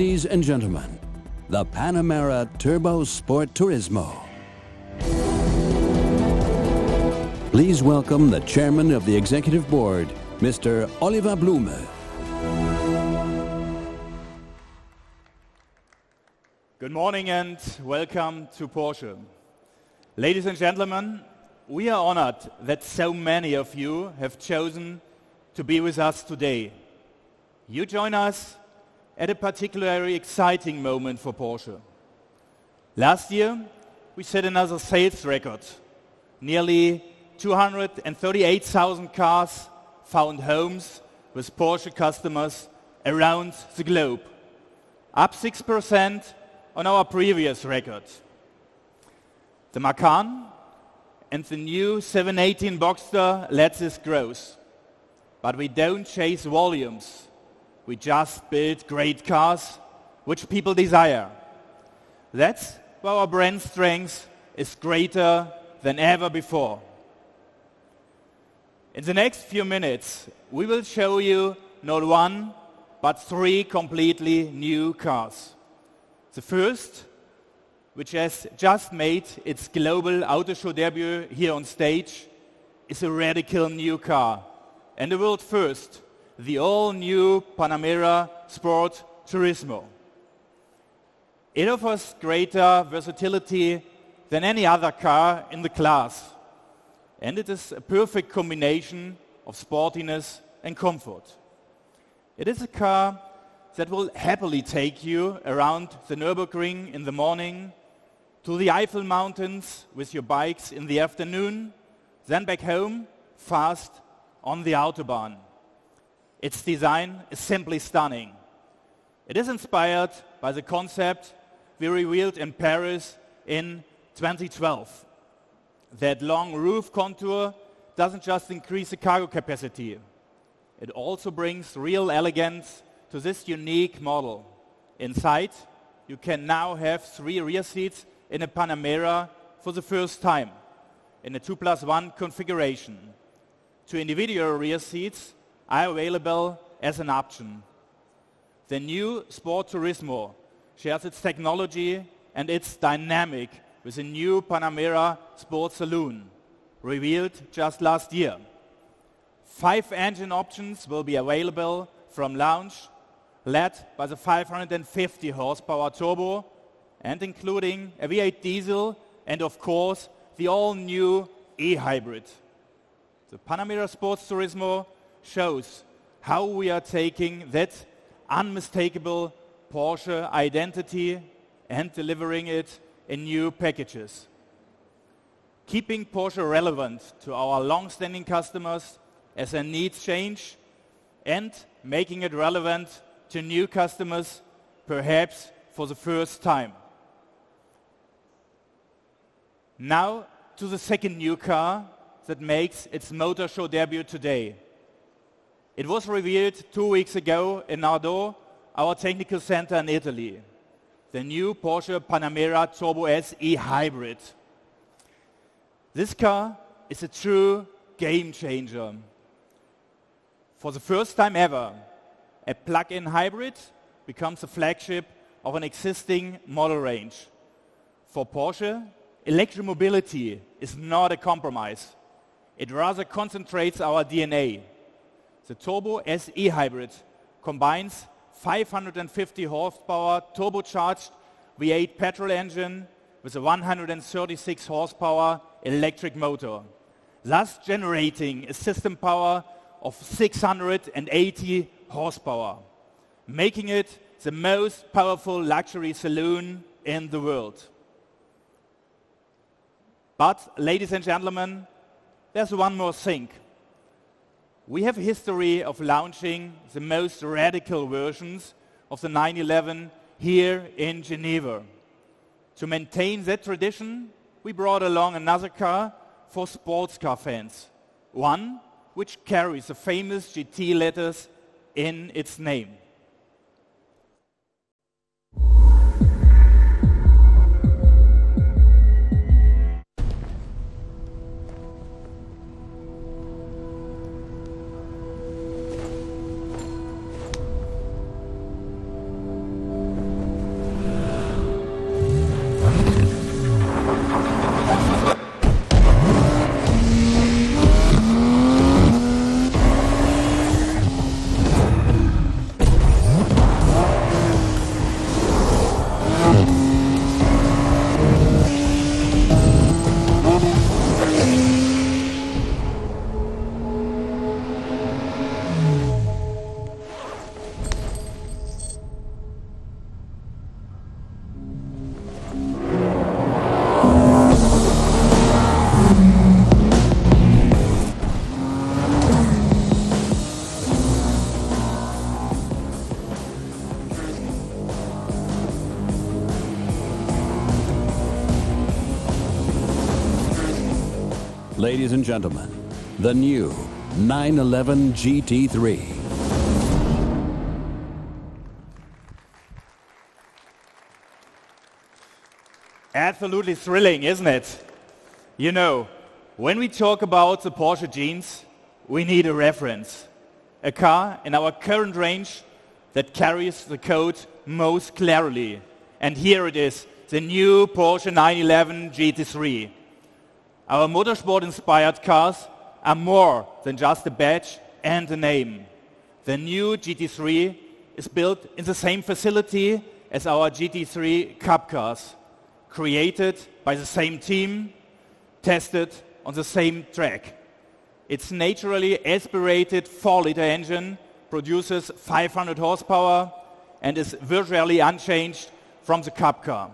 Ladies and gentlemen, the Panamera Turbo Sport Turismo. Please welcome the Chairman of the Executive Board, Mr. Oliver Blume. Good morning and welcome to Porsche. Ladies and gentlemen, we are honored that so many of you have chosen to be with us today. You join us at a particularly exciting moment for Porsche. Last year, we set another sales record. Nearly 238,000 cars found homes with Porsche customers around the globe, up 6% on our previous record. The Macan and the new 718 Boxster led this growth. But we don't chase volumes. We just build great cars which people desire. That's why our brand strength is greater than ever before. In the next few minutes, we will show you not one, but three completely new cars. The first, which has just made its global auto show debut here on stage, is a radical new car and the world first, the all-new Panamera Sport Turismo. It offers greater versatility than any other car in the class, and it is a perfect combination of sportiness and comfort. It is a car that will happily take you around the Nürburgring in the morning, to the Eiffel Mountains with your bikes in the afternoon, then back home fast on the Autobahn. Its design is simply stunning. It is inspired by the concept we revealed in Paris in 2012. That long roof contour doesn't just increase the cargo capacity. It also brings real elegance to this unique model. Inside, you can now have 3 rear seats in a Panamera for the first time in a 2+1 configuration. 2 individual rear seats are available as an option. The new Sport Turismo shares its technology and its dynamic with a new Panamera Sport Saloon, revealed just last year. 5 engine options will be available from launch, led by the 550 horsepower turbo and including a V8 diesel and of course the all-new e-hybrid. The Panamera Sport Turismo shows how we are taking that unmistakable Porsche identity and delivering it in new packages. Keeping Porsche relevant to our long-standing customers as their needs change and making it relevant to new customers, perhaps for the first time. Now to the second new car that makes its motor show debut today. It was revealed 2 weeks ago in Nardo, our technical center in Italy. The new Porsche Panamera Turbo S e-hybrid. This car is a true game changer. For the first time ever, a plug-in hybrid becomes the flagship of an existing model range. For Porsche, electromobility is not a compromise. It rather concentrates our DNA. The Turbo S e-hybrid combines 550 horsepower turbocharged V8 petrol engine with a 136 horsepower electric motor, thus generating a system power of 680 horsepower, making it the most powerful luxury saloon in the world. But, ladies and gentlemen, there's one more thing. We have a history of launching the most radical versions of the 911 here in Geneva. To maintain that tradition, we brought along another car for sports car fans, one which carries the famous GT letters in its name. Ladies and gentlemen, the new 911 GT3. Absolutely thrilling, isn't it? You know, when we talk about the Porsche genes, we need a reference. A car in our current range that carries the code most clarity. And here it is, the new Porsche 911 GT3. Our motorsport-inspired cars are more than just a badge and a name. The new GT3 is built in the same facility as our GT3 Cup cars, created by the same team, tested on the same track. Its naturally aspirated 4-liter engine produces 500 horsepower and is virtually unchanged from the Cup car.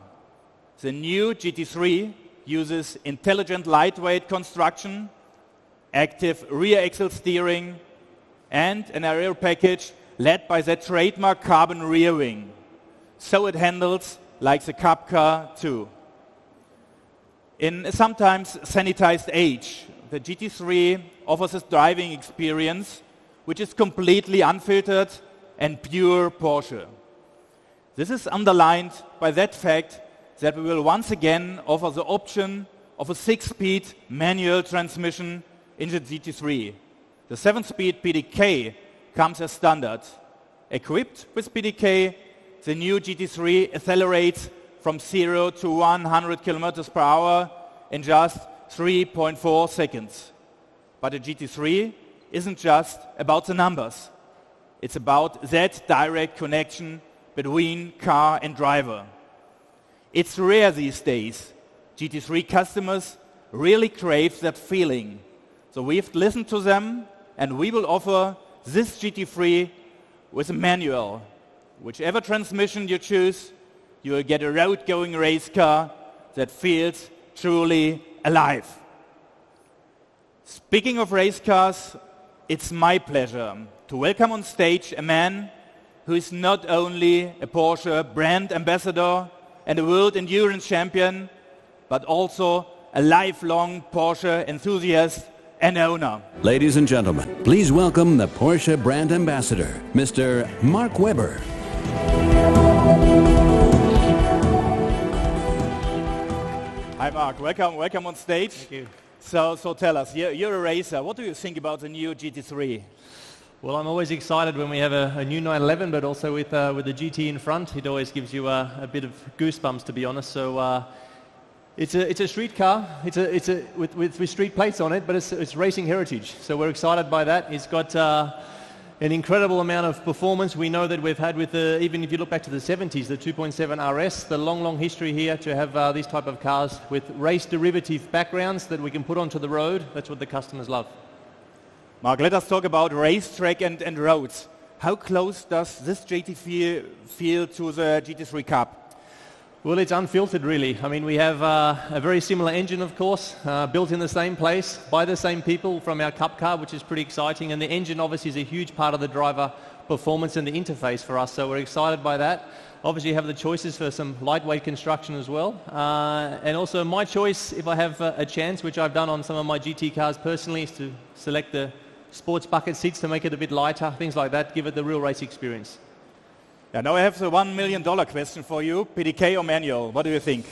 The new GT3 uses intelligent lightweight construction, active rear axle steering, and an aero package led by the trademark carbon rear wing. So it handles like the Cup car too. In a sometimes sanitized age, the GT3 offers a driving experience which is completely unfiltered and pure Porsche. This is underlined by that fact that we will once again offer the option of a 6-speed manual transmission in the GT3. The 7-speed PDK comes as standard. Equipped with PDK, the new GT3 accelerates from 0 to 100 kilometers per hour in just 3.4 seconds. But the GT3 isn't just about the numbers. It's about that direct connection between car and driver. It's rare these days. GT3 customers really crave that feeling. So we've listened to them, and we will offer this GT3 with a manual. Whichever transmission you choose, you will get a road-going race car that feels truly alive. Speaking of race cars, it's my pleasure to welcome on stage a man who is not only a Porsche brand ambassador and a world endurance champion, but also a lifelong Porsche enthusiast and owner. Ladies and gentlemen, please welcome the Porsche brand ambassador, Mr. Mark Webber. Hi Mark, welcome on stage. Thank you. So tell us, you're a racer. What do you think about the new GT3? Well, I'm always excited when we have a new 911, but also with the GT in front. It always gives you a bit of goosebumps, to be honest. So it's a street car. It's with street plates on it, but it's racing heritage. So we're excited by that. It's got an incredible amount of performance. We know that we've had with even if you look back to the 70s, the 2.7 RS, the long history here to have these type of cars with race derivative backgrounds that we can put onto the road. That's what the customers love. Mark, let us talk about racetrack and roads. How close does this GT3 feel to the GT3 Cup? Well, it's unfiltered, really. I mean, we have a very similar engine, of course, built in the same place by the same people from our Cup car, which is pretty exciting. And the engine, obviously, is a huge part of the driver performance and the interface for us. So we're excited by that. Obviously, you have the choices for some lightweight construction as well. And also, my choice, if I have a chance, which I've done on some of my GT cars personally, is to select the sports bucket seats to make it a bit lighter, things like that, give it the real race experience. Yeah, now I have the $1 million question for you, PDK or manual, what do you think?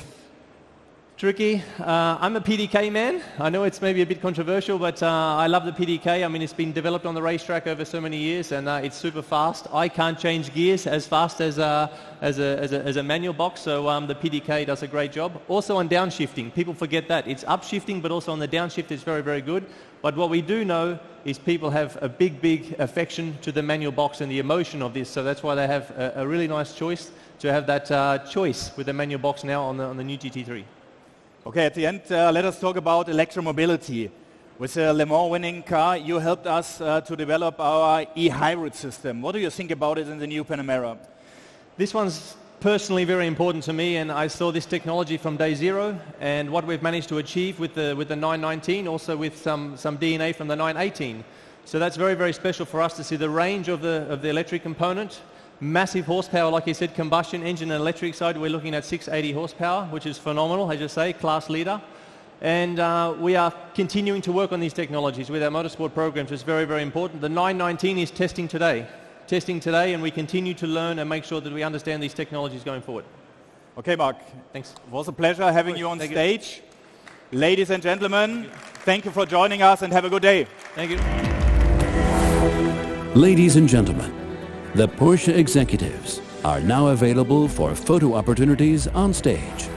Tricky. I'm a PDK man. I know it's maybe a bit controversial, but I love the PDK. I mean, it's been developed on the racetrack over so many years, and it's super fast. I can't change gears as fast as a manual box, so the PDK does a great job. Also on downshifting, people forget that. It's upshifting, but also on the downshift it's very, very good. But what we do know is people have a big affection to the manual box and the emotion of this, so that's why they have a really nice choice to have that choice with the manual box now on the new GT3. Okay, at the end, let us talk about electromobility. With the Le Mans winning car, you helped us to develop our e-hybrid system. What do you think about it in the new Panamera? This one's personally very important to me, and I saw this technology from day zero, and what we've managed to achieve with the 919, also with some DNA from the 918. So that's very, very special for us to see the range of the electric component. Massive horsepower, like you said, combustion engine and electric side, we're looking at 680 horsepower, which is phenomenal, as you say, class leader. And we are continuing to work on these technologies with our motorsport programs. It's very, very important. The 919 is testing today, and we continue to learn and make sure that we understand these technologies going forward. Okay, Mark. Thanks. It was a pleasure having you on Thank stage. Ladies and gentlemen, thank you for joining us and have a good day. Thank you. Ladies and gentlemen, the Porsche executives are now available for photo opportunities on stage.